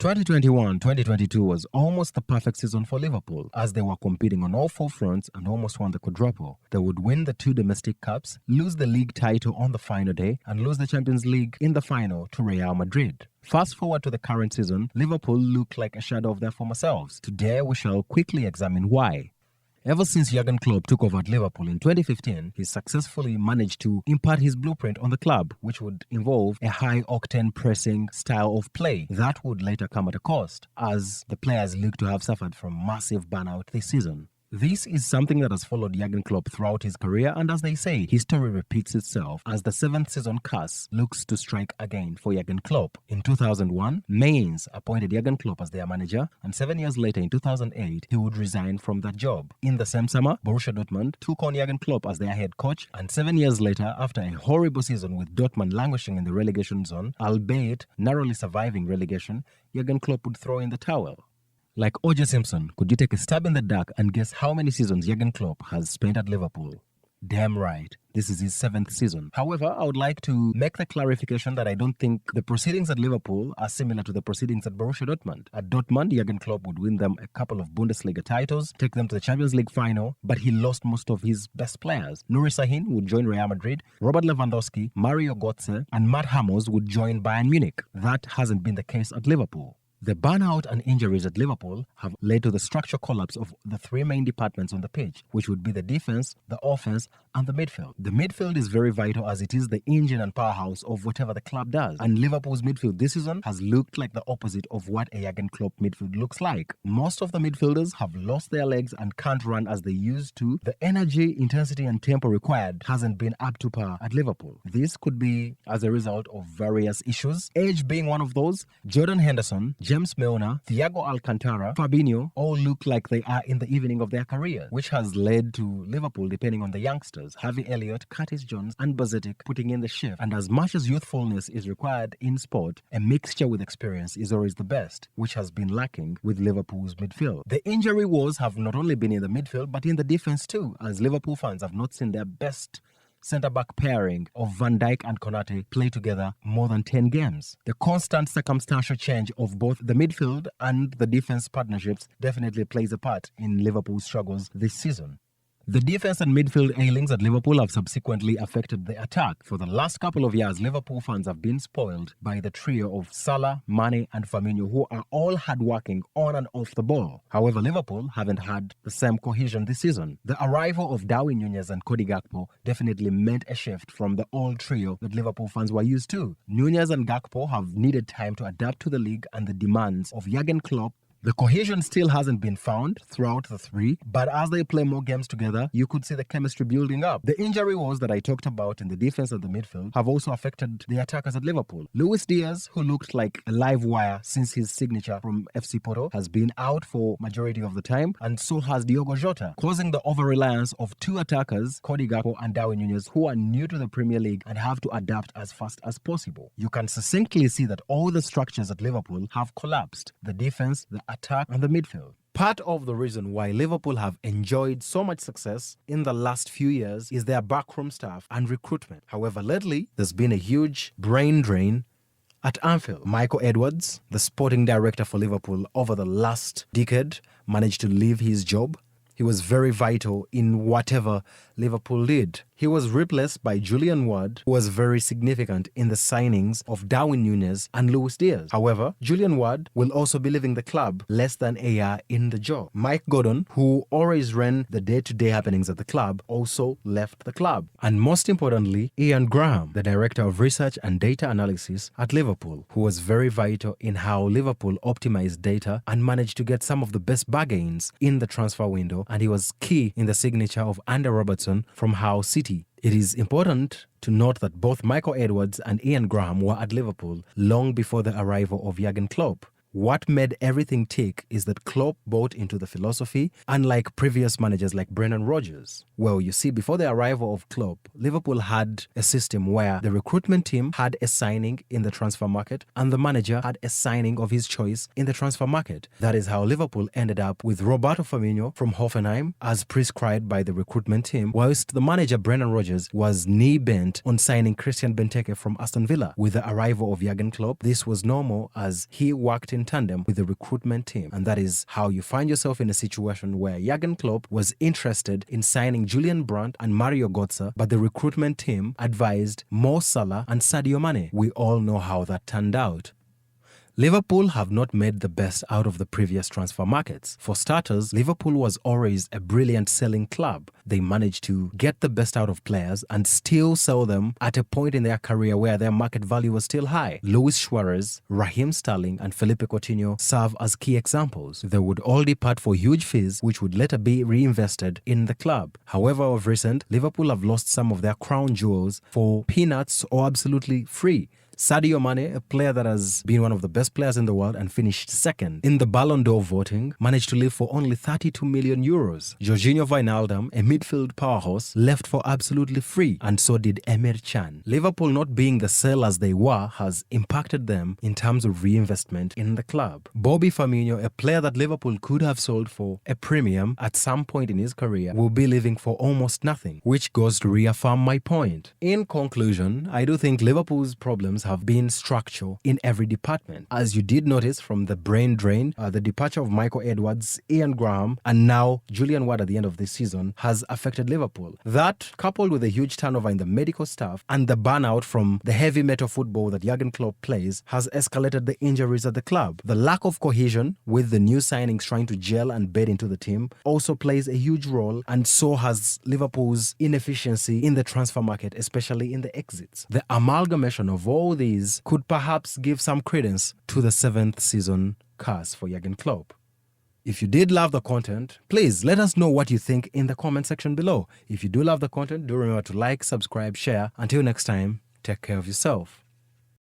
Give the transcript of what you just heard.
2021-2022 was almost the perfect season for Liverpool, as they were competing on all four fronts and almost won the quadruple. They would win the two domestic cups, lose the league title on the final day, and lose the Champions League in the final to Real Madrid. Fast forward to the current season, Liverpool look like a shadow of their former selves. Today we shall quickly examine why. Ever since Jurgen Klopp took over at Liverpool in 2015, he successfully managed to impart his blueprint on the club, which would involve a high-octane pressing style of play. That would later come at a cost, as the players look to have suffered from massive burnout this season. This is something that has followed Jurgen Klopp throughout his career, and as they say, history repeats itself as the seventh season curse looks to strike again for Jurgen Klopp. In 2001, Mainz appointed Jurgen Klopp as their manager, and 7 years later in 2008, he would resign from that job. In the same summer, Borussia Dortmund took on Jurgen Klopp as their head coach, and 7 years later, after a horrible season with Dortmund languishing in the relegation zone, albeit narrowly surviving relegation, Jurgen Klopp would throw in the towel. Like O.J. Simpson, could you take a stab in the dark and guess how many seasons Jurgen Klopp has spent at Liverpool? Damn right, this is his 7th season. However, I would like to make the clarification that I don't think the proceedings at Liverpool are similar to the proceedings at Borussia Dortmund. At Dortmund, Jurgen Klopp would win them a couple of Bundesliga titles, take them to the Champions League final, but he lost most of his best players. Nuri Sahin would join Real Madrid, Robert Lewandowski, Mario Götze, and Matt Hummels would join Bayern Munich. That hasn't been the case at Liverpool. The burnout and injuries at Liverpool have led to the structural collapse of the three main departments on the pitch, which would be the defense, the offense, and the midfield. The midfield is very vital as it is the engine and powerhouse of whatever the club does. And Liverpool's midfield this season has looked like the opposite of what a Jurgen Klopp midfield looks like. Most of the midfielders have lost their legs and can't run as they used to. The energy, intensity, and tempo required hasn't been up to par at Liverpool. This could be as a result of various issues, age being one of those. Jordan Henderson, James Milner, Thiago Alcantara, Fabinho all look like they are in the evening of their career, which has led to Liverpool depending on the youngsters, Harvey Elliott, Curtis Jones, and Bazetic putting in the shift. And as much as youthfulness is required in sport, a mixture with experience is always the best, which has been lacking with Liverpool's midfield. The injury wars have not only been in the midfield, but in the defense too, as Liverpool fans have not seen their best centre-back pairing of Van Dijk and Konate play together more than 10 games. The constant circumstantial change of both the midfield and the defense partnerships definitely plays a part in Liverpool's struggles this season. The defense and midfield ailings at Liverpool have subsequently affected the attack. For the last couple of years, Liverpool fans have been spoiled by the trio of Salah, Mane, and Firmino, who are all hard-working on and off the ball. However, Liverpool haven't had the same cohesion this season. The arrival of Darwin Núñez and Cody Gakpo definitely meant a shift from the old trio that Liverpool fans were used to. Núñez and Gakpo have needed time to adapt to the league and the demands of Jurgen Klopp. The cohesion still hasn't been found throughout the three, but as they play more games together, you could see the chemistry building up. The injury wars that I talked about in the defense and the midfield have also affected the attackers at Liverpool. Luis Diaz, who looked like a live wire since his signature from FC Porto, has been out for majority of the time, and so has Diogo Jota, causing the over-reliance of two attackers, Cody Gakpo and Darwin Núñez, who are new to the Premier League and have to adapt as fast as possible. You can succinctly see that all the structures at Liverpool have collapsed. The defense, the attack, and the midfield. Part of the reason why Liverpool have enjoyed so much success in the last few years is their backroom staff and recruitment. However, lately, there's been a huge brain drain at Anfield. Michael Edwards, the sporting director for Liverpool over the last decade, managed to leave his job. He was very vital in whatever Liverpool did. He was replaced by Julian Ward, who was very significant in the signings of Darwin Núñez and Luis Diaz. However, Julian Ward will also be leaving the club less than a year in the job. Mike Gordon, who always ran the day-to-day happenings at the club, also left the club. And most importantly, Ian Graham, the director of research and data analysis at Liverpool, who was very vital in how Liverpool optimized data and managed to get some of the best bargains in the transfer window, and he was key in the signature of Andy Robertson from Hull City. It is important to note that both Michael Edwards and Ian Graham were at Liverpool long before the arrival of Jurgen Klopp. What made everything tick is that Klopp bought into the philosophy, unlike previous managers like Brendan Rodgers. Well, you see, before the arrival of Klopp, Liverpool had a system where the recruitment team had a signing in the transfer market and the manager had a signing of his choice in the transfer market. That is how Liverpool ended up with Roberto Firmino from Hoffenheim as prescribed by the recruitment team, whilst the manager Brendan Rodgers was knee-bent on signing Christian Benteke from Aston Villa. With the arrival of Jurgen Klopp, this was normal as he worked in in tandem with the recruitment team. And that is how you find yourself in a situation where Jurgen Klopp was interested in signing Julian Brandt and Mario Götze, but the recruitment team advised Mo Salah and Sadio Mane. We all know how that turned out. Liverpool have not made the best out of the previous transfer markets. For starters, Liverpool was always a brilliant selling club. They managed to get the best out of players and still sell them at a point in their career where their market value was still high. Luis Suarez, Raheem Sterling and Felipe Coutinho serve as key examples. They would all depart for huge fees which would later be reinvested in the club. However, of recent, Liverpool have lost some of their crown jewels for peanuts or absolutely free. Sadio Mane, a player that has been one of the best players in the world and finished second in the Ballon d'Or voting, managed to leave for only 32 million euros. Jorginho Wijnaldum, a midfield powerhouse, left for absolutely free, and so did Emre Can. Liverpool not being the sellers they were has impacted them in terms of reinvestment in the club. Bobby Firmino, a player that Liverpool could have sold for a premium at some point in his career, will be leaving for almost nothing, which goes to reaffirm my point. In conclusion, I do think Liverpool's problems have been structural in every department. As you did notice from the brain drain, the departure of Michael Edwards, Ian Graham, and now Julian Ward at the end of this season has affected Liverpool. That, coupled with a huge turnover in the medical staff and the burnout from the heavy metal football that Jurgen Klopp plays, has escalated the injuries at the club. The lack of cohesion with the new signings trying to gel and bed into the team also plays a huge role, and so has Liverpool's inefficiency in the transfer market, especially in the exits. The amalgamation of all these could perhaps give some credence to the 7th season curse for Jurgen Klopp. If you did love the content, please let us know what you think in the comment section below. If you do love the content, do remember to like, subscribe, share. Until next time, take care of yourself.